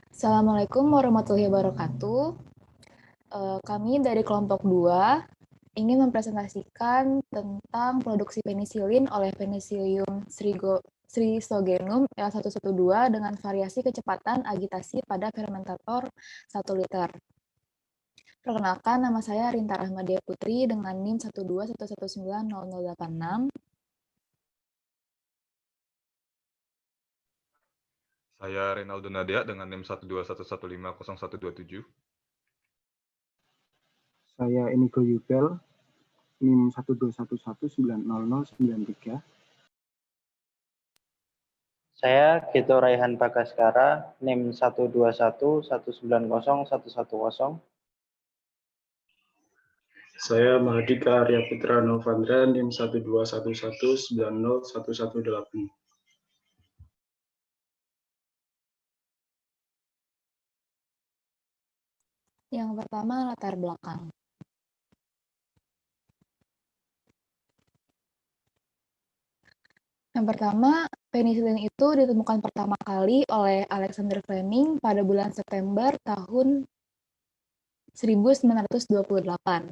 Assalamualaikum warahmatullahi wabarakatuh. Kami dari kelompok 2 ingin mempresentasikan tentang produksi penisilin oleh Penicillium Schistosomum L112 dengan variasi kecepatan agitasi pada fermentator 1 liter. Perkenalkan, nama saya Rinta Rahmadia Putri dengan NIM 121190086. Saya Renaldo Nadia dengan NIM 121150127. Saya Inigo Yubel, NIM 121190093. Saya Gito Raihan Bagaskara, NIM 121190110. Saya Mahardika Arya Putra Novandra, NIM 121190118. Yang pertama, latar belakang. Yang pertama, penisilin itu ditemukan pertama kali oleh Alexander Fleming pada bulan September tahun 1928.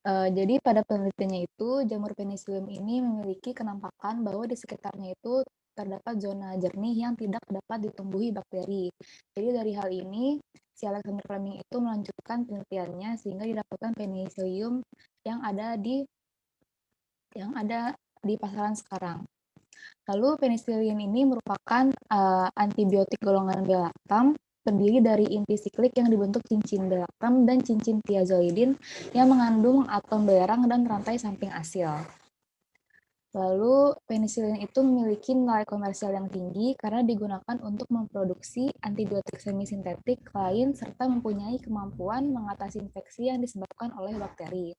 Jadi pada penelitiannya itu, jamur penicillium ini memiliki kenampakan bahwa di sekitarnya itu terdapat zona jernih yang tidak dapat ditumbuhi bakteri. Jadi dari hal ini, si Alexander Fleming itu melanjutkan penelitiannya sehingga didapatkan penicillium yang ada di pasaran sekarang. Lalu penicillin ini merupakan antibiotik golongan belaktam, terdiri dari inti siklik yang dibentuk cincin belaktam dan cincin thiazolidin yang mengandung atom belerang dan rantai samping asil. Lalu penicillin itu memiliki nilai komersial yang tinggi karena digunakan untuk memproduksi antibiotik semisintetik lain serta mempunyai kemampuan mengatasi infeksi yang disebabkan oleh bakteri.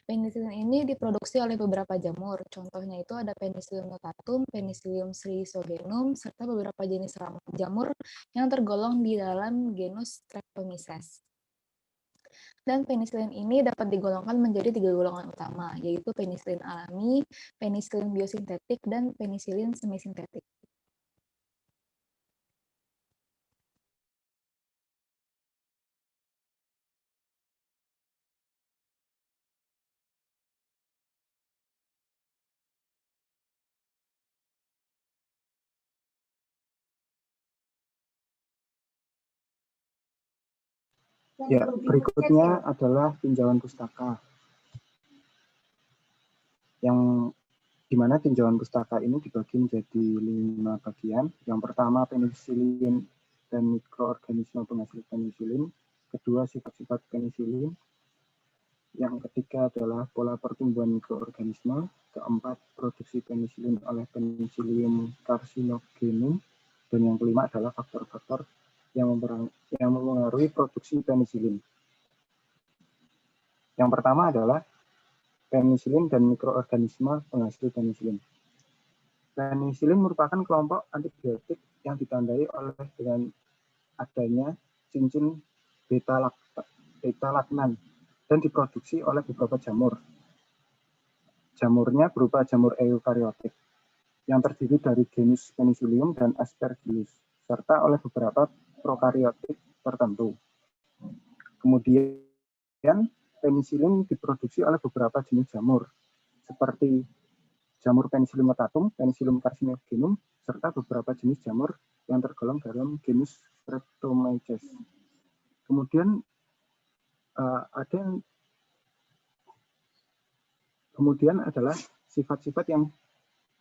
Penicillin ini diproduksi oleh beberapa jamur, contohnya itu ada Penicillium notatum, Penicillium schistosomum, serta beberapa jenis jamur yang tergolong di dalam genus Streptomyces. Dan penicillin ini dapat digolongkan menjadi 3 golongan utama, yaitu penicillin alami, penicillin biosintetik, dan penicillin semisintetik. Ya, berikutnya adalah tinjauan pustaka. Yang dimana tinjauan pustaka ini dibagi menjadi 5 bagian. Yang pertama penisilin dan mikroorganisme penghasil penisilin. Kedua sifat-sifat penisilin. Yang ketiga adalah pola pertumbuhan mikroorganisme. Keempat produksi penisilin oleh Penicillium carcinogenum. Dan yang kelima adalah faktor-faktor yang mempengaruhi produksi penisilin. Yang pertama adalah penisilin dan mikroorganisme penghasil penisilin. Penisilin merupakan kelompok antibiotik yang ditandai oleh dengan adanya cincin beta-lactam dan diproduksi oleh beberapa jamur. Jamurnya berupa jamur eukariotik yang terdiri dari genus Penicillium dan Aspergillus, serta oleh beberapa prokariotik tertentu. Kemudian penisilin diproduksi oleh beberapa jenis jamur, seperti jamur Penicillium notatum, Penicillium carcinogenum, serta beberapa jenis jamur yang tergolong dalam genus Streptomyces. Kemudian adalah sifat-sifat yang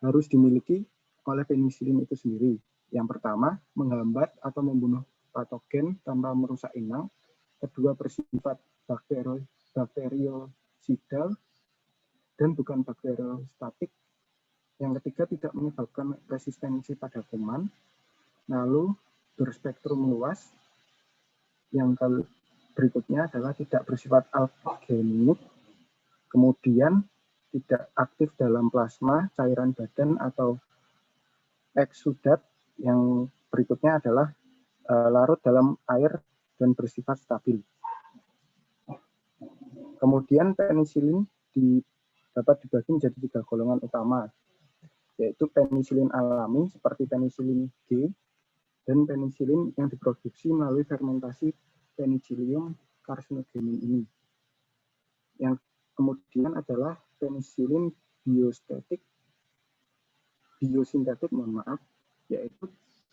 harus dimiliki oleh penisilin itu sendiri. Yang pertama, menghambat atau membunuh patogen tanpa merusak inang. Kedua, bersifat bakteriosidal dan bukan bakteriostatik. Yang ketiga, tidak menyebabkan resistensi pada kuman. Lalu, berspektrum luas. Yang berikutnya adalah tidak bersifat algenik. Kemudian, tidak aktif dalam plasma, cairan badan, atau eksudat. Yang berikutnya adalah larut dalam air dan bersifat stabil. Kemudian penisilin dapat dibagi menjadi 3 golongan utama, yaitu penisilin alami seperti penisilin G, dan penisilin yang diproduksi melalui fermentasi Penicillium carcinogenum ini. Yang kemudian adalah penisilin biosintetik, yaitu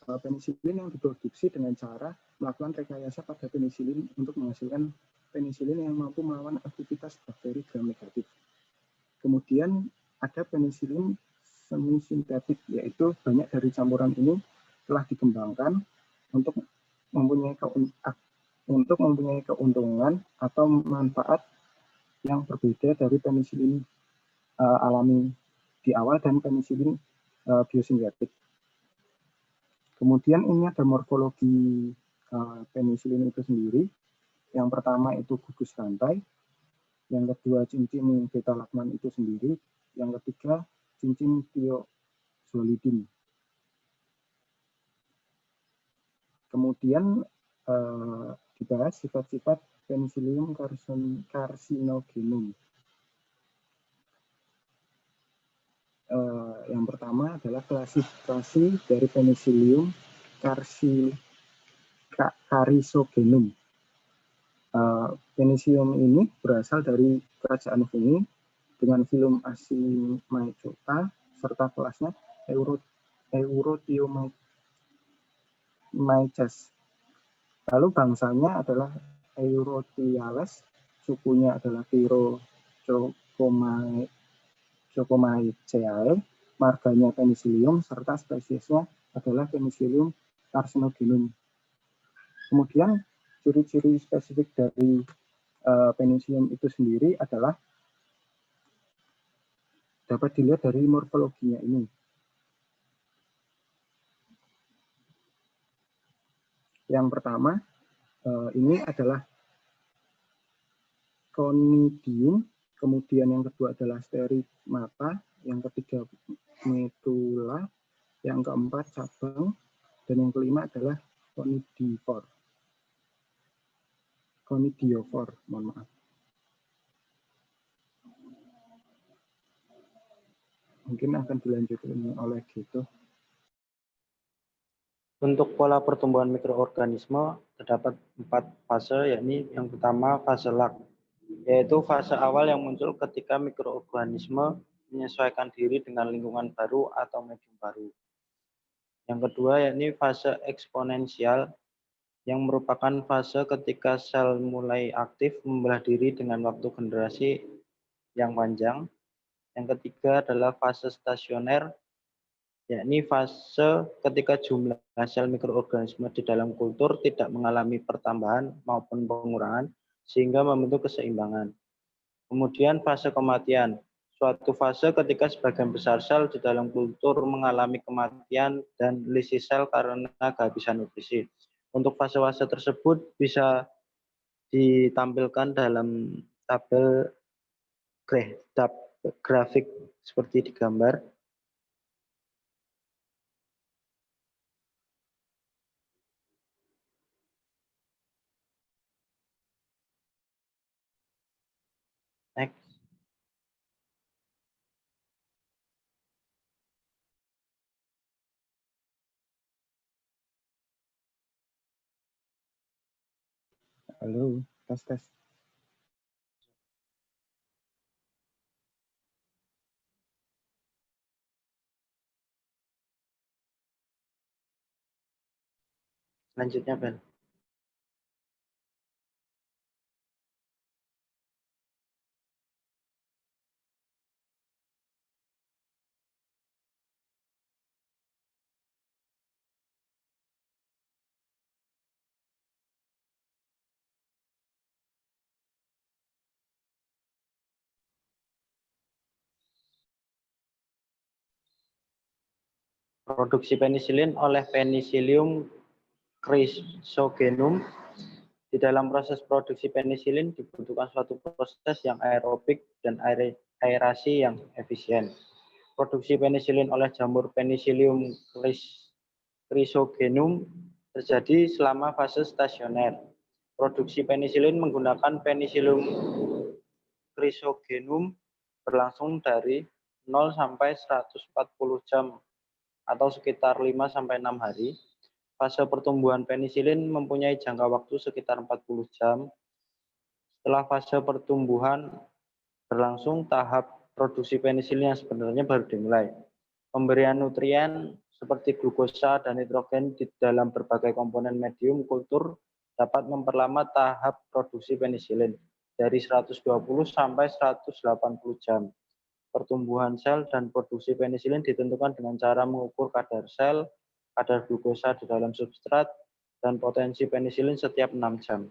penisilin yang diproduksi dengan cara melakukan rekayasa pada penisilin untuk menghasilkan penisilin yang mampu melawan aktivitas bakteri gram negatif. Kemudian ada penisilin semi sintetik, yaitu banyak dari campuran ini telah dikembangkan untuk mempunyai keuntungan atau manfaat yang berbeda dari penisilin alami di awal dan penisilin biosintetik. Kemudian ini ada morfologi penisilin itu sendiri. Yang pertama itu gugus rantai, yang kedua cincin beta lactam itu sendiri, yang ketiga cincin thiazolidin. Kemudian dibahas sifat-sifat Penicillium carcinogenum. Yang pertama adalah klasifikasi dari Penicillium carcinogenum. Penicillium ini berasal dari kerajaan fungi dengan filum Asimycota serta kelasnya Eurothiomyces. Lalu bangsanya adalah Eurothiales, sukunya adalah Phyrochocomaceae, marganya Penicillium, serta spesiesnya adalah Penicillium carcinogenum. Kemudian ciri-ciri spesifik dari Penicillium itu sendiri adalah dapat dilihat dari morfologinya ini. Yang pertama, ini adalah conidium, kemudian yang kedua adalah stigmata, yang ketiga metula, yang keempat cabang, dan yang kelima adalah conidiofor, mohon maaf. Mungkin akan dilanjutkan oleh Gitu. Untuk pola pertumbuhan mikroorganisme terdapat 4 fase, yakni yang pertama fase lak, yaitu fase awal yang muncul ketika mikroorganisme menyesuaikan diri dengan lingkungan baru atau medium baru. Yang kedua yakni fase eksponensial, yang merupakan fase ketika sel mulai aktif membelah diri dengan waktu generasi yang panjang. Yang ketiga adalah fase stasioner, yakni fase ketika jumlah sel mikroorganisme di dalam kultur tidak mengalami pertambahan maupun pengurangan sehingga membentuk keseimbangan. Kemudian fase kematian, suatu fase ketika sebagian besar sel di dalam kultur mengalami kematian dan lisis sel karena kehabisan nutrisi. Untuk fase-fase tersebut bisa ditampilkan dalam tabel grafik seperti di gambar. Next. Halo, tes. Selanjutnya, Ben. Produksi penisilin oleh Penicillium chrysogenum. Di dalam proses produksi penisilin dibutuhkan suatu proses yang aerobik dan aerasi yang efisien. Produksi penisilin oleh jamur Penicillium chrysogenum terjadi selama fase stasioner. Produksi penisilin menggunakan Penicillium chrysogenum berlangsung dari 0 sampai 140 jam atau sekitar 5 sampai 6 hari. fase pertumbuhan penisilin mempunyai jangka waktu sekitar 40 jam. Setelah fase pertumbuhan berlangsung, tahap produksi penisilin yang sebenarnya baru dimulai. Pemberian nutrien seperti glukosa dan nitrogen di dalam berbagai komponen medium kultur dapat memperlama tahap produksi penisilin dari 120 sampai 180 jam. Pertumbuhan sel dan produksi penisilin ditentukan dengan cara mengukur kadar sel, kadar glukosa di dalam substrat, dan potensi penisilin setiap 6 jam.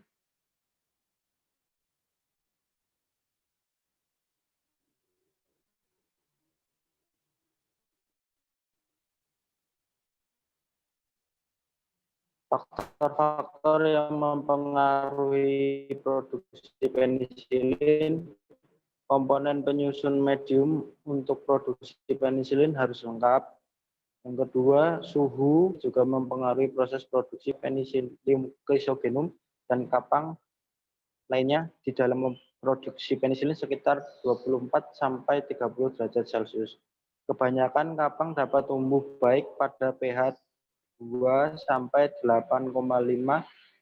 Faktor-faktor yang mempengaruhi produksi penisilin, komponen penyusun medium untuk produksi penisilin harus lengkap. Yang kedua, suhu juga mempengaruhi proses produksi Penicillium chrysogenum dan kapang lainnya di dalam memproduksi penisilin sekitar 24 sampai 30 derajat Celcius. Kebanyakan kapang dapat tumbuh baik pada pH 2 sampai 8,5,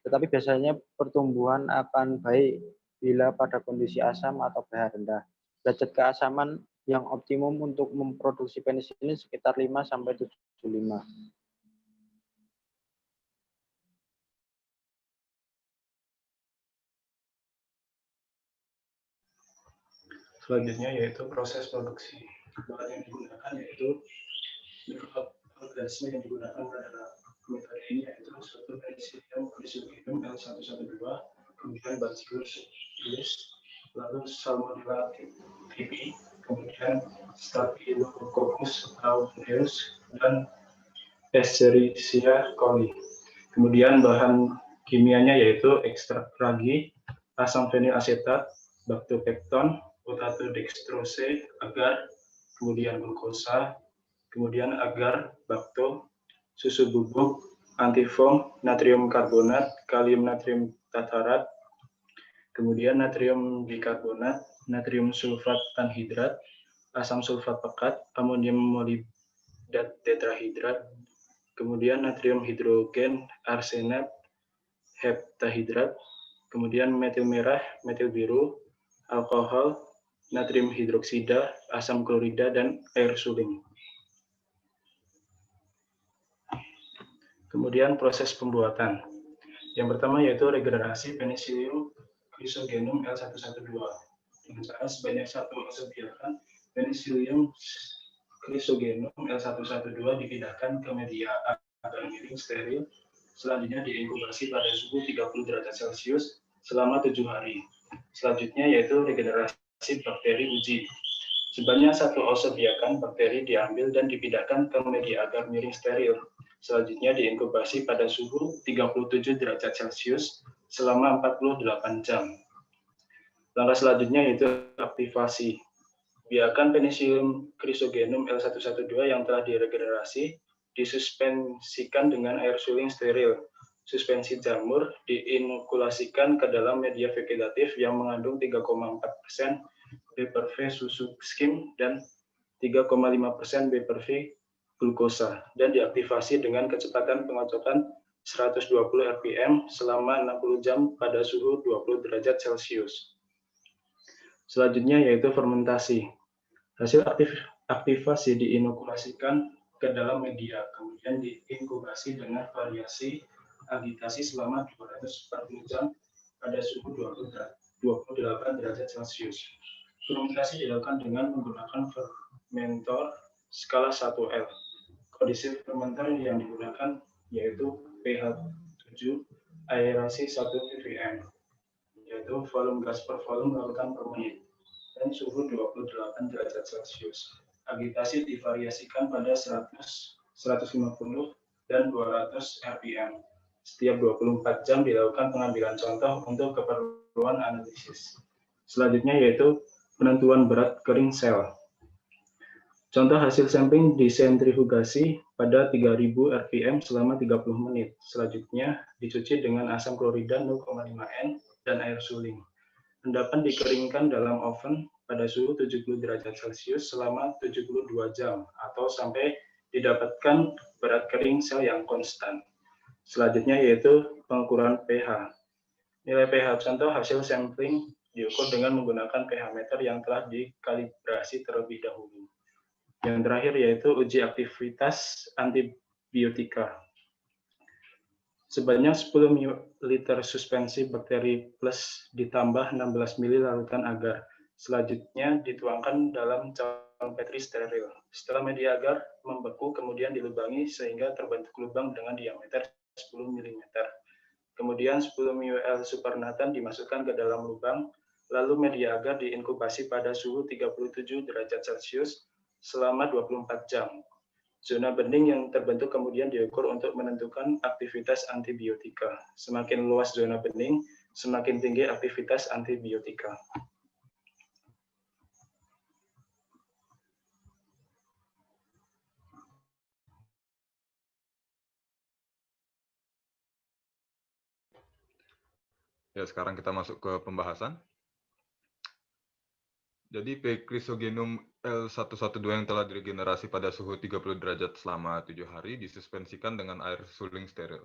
tetapi biasanya pertumbuhan akan baik bila pada kondisi asam atau pH rendah. Derajat keasaman yang optimum untuk memproduksi penisilin sekitar 5 sampai 75. Selanjutnya yaitu proses produksi. Bahan yang digunakan yaitu mikroorganisme yang digunakan pada metode ini yaitu suatu Penicillium chrysogenum L112, kemudian Bacillus subtilis, lalu Salmonella typhi, kemudian Staphylococcus aureus, dan Escherichia coli. Kemudian bahan kimianya yaitu ekstrak ragi, asam fenilasetat, baktopekton, potato dextrose, agar, kemudian glukosa, kemudian agar, bakto, susu bubuk, antifoam, natrium karbonat, kalium natrium tatarat, kemudian natrium bikarbonat, natrium sulfat anhidrat, asam sulfat pekat, amonium molibdat tetrahidrat, kemudian natrium hidrogen arsenat heptahidrat, kemudian metil merah, metil biru, alkohol, natrium hidroksida, asam klorida, dan air suling. Kemudian proses pembuatan. Yang pertama yaitu regenerasi Penicillium chrysogenum L112. Dengan cara sebanyak 1 ounce biarkan Penicillium chrysogenum L112 dipindahkan ke media agar miring steril. Selanjutnya diinkubasi pada suhu 30 derajat Celcius selama 7 hari. Selanjutnya yaitu regenerasi bakteri uji. Sebanyak 1 ounce biarkan bakteri diambil dan dipindahkan ke media agar miring steril. Selanjutnya diinkubasi pada suhu 37 derajat Celcius selama 48 jam. Langkah selanjutnya yaitu aktivasi. Biarkan Penicillium chrysogenum L112 yang telah diregenerasi disuspensikan dengan air suling steril. Suspensi jamur diinokulasikan ke dalam media vegetatif yang mengandung 3,4% B/V susu skim dan 3,5% B/V glukosa dan diaktifasi dengan kecepatan pengocokan 120 rpm selama 60 jam pada suhu 20 derajat Celcius. Selanjutnya yaitu fermentasi. Hasil aktivasi diinokulasikan ke dalam media, kemudian diinkubasi dengan variasi agitasi selama 240 jam pada suhu 28 derajat Celcius. Fermentasi dilakukan dengan menggunakan fermentor skala 1L. Kondisi fermenter yang digunakan yaitu pH 7, aerasi 1 ppm, yaitu volume gas per volume lakukan per menit, dan suhu 28 derajat Celcius. Agitasi divariasikan pada 100, 150, dan 200 rpm. Setiap 24 jam dilakukan pengambilan contoh untuk keperluan analisis. Selanjutnya yaitu penentuan berat kering sel. Contoh hasil sampling disentrifugasi pada 3000 rpm selama 30 menit. Selanjutnya dicuci dengan asam klorida 0,5 N dan air suling. Endapan dikeringkan dalam oven pada suhu 70 derajat Celcius selama 72 jam atau sampai didapatkan berat kering sel yang konstan. Selanjutnya yaitu pengukuran pH. Nilai pH contoh hasil sampling diukur dengan menggunakan pH meter yang telah dikalibrasi terlebih dahulu. Yang terakhir yaitu uji aktivitas antibiotika. Sebanyak 10 ml suspensi bakteri plus ditambah 16 ml larutan agar. Selanjutnya dituangkan dalam calon Petri steril. Setelah media agar membeku, kemudian dilubangi sehingga terbentuk lubang dengan diameter 10 mm. Kemudian 10 ml supernatan dimasukkan ke dalam lubang, lalu media agar diinkubasi pada suhu 37 derajat Celcius selama 24 jam. Zona bening yang terbentuk kemudian diukur untuk menentukan aktivitas antibiotika. Semakin luas zona bening, semakin tinggi aktivitas antibiotika. Ya, sekarang kita masuk ke pembahasan. Jadi P. Chrysogenum L112 yang telah diregenerasi pada suhu 30 derajat selama 7 hari disuspensikan dengan air suling steril.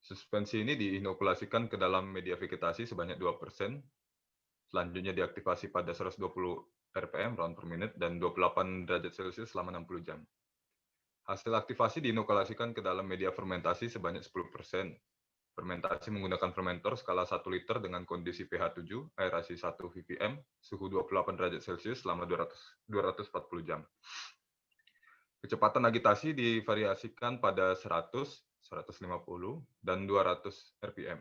Suspensi ini diinokulasikan ke dalam media vegetasi sebanyak 2%, selanjutnya diaktifasi pada 120 rpm round per minute dan 28 derajat Celcius selama 60 jam. Hasil aktivasi diinokulasikan ke dalam media fermentasi sebanyak 10%. Fermentasi menggunakan fermentor skala 1 liter dengan kondisi pH 7, aerasi 1 ppm, suhu 28 derajat Celcius selama 240 jam. Kecepatan agitasi divariasikan pada 100, 150, dan 200 rpm.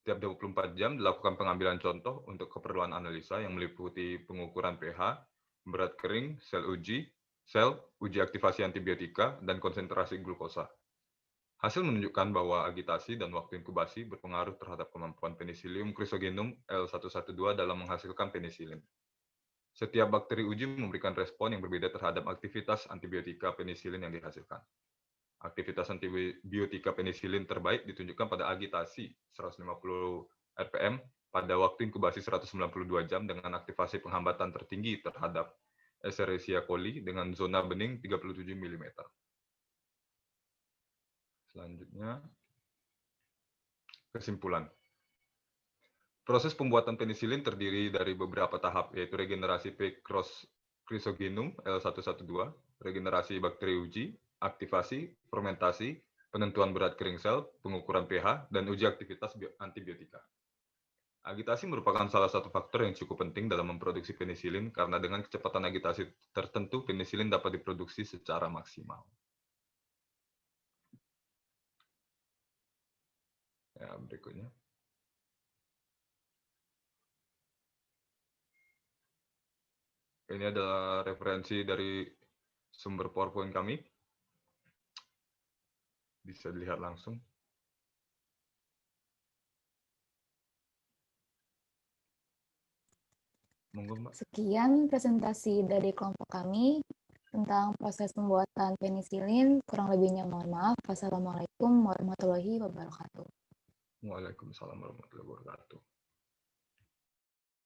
Setiap 24 jam dilakukan pengambilan contoh untuk keperluan analisa yang meliputi pengukuran pH, berat kering, sel uji aktivasi antibiotika, dan konsentrasi glukosa. Hasil menunjukkan bahwa agitasi dan waktu inkubasi berpengaruh terhadap kemampuan Penicillium Chrysogenum L112 dalam menghasilkan penisilin. Setiap bakteri uji memberikan respon yang berbeda terhadap aktivitas antibiotika penisilin yang dihasilkan. Aktivitas antibiotika penisilin terbaik ditunjukkan pada agitasi 150 rpm pada waktu inkubasi 192 jam dengan aktivasi penghambatan tertinggi terhadap Escherichia coli dengan zona bening 37 mm. Selanjutnya, kesimpulan. Proses pembuatan penisilin terdiri dari beberapa tahap, yaitu regenerasi P. Chrysogenum L112, regenerasi bakteri uji, aktivasi, fermentasi, penentuan berat kering sel, pengukuran pH, dan uji aktivitas antibiotika. Agitasi merupakan salah satu faktor yang cukup penting dalam memproduksi penisilin karena dengan kecepatan agitasi tertentu, penisilin dapat diproduksi secara maksimal. Ya, berikutnya. Ini adalah referensi dari sumber PowerPoint kami. Bisa dilihat langsung. Monggo, Mbak. Sekian presentasi dari kelompok kami tentang proses pembuatan penisilin. Kurang lebihnya mohon maaf. Wassalamualaikum warahmatullahi wabarakatuh. Waalaikumsalam warahmatullahi wabarakatuh.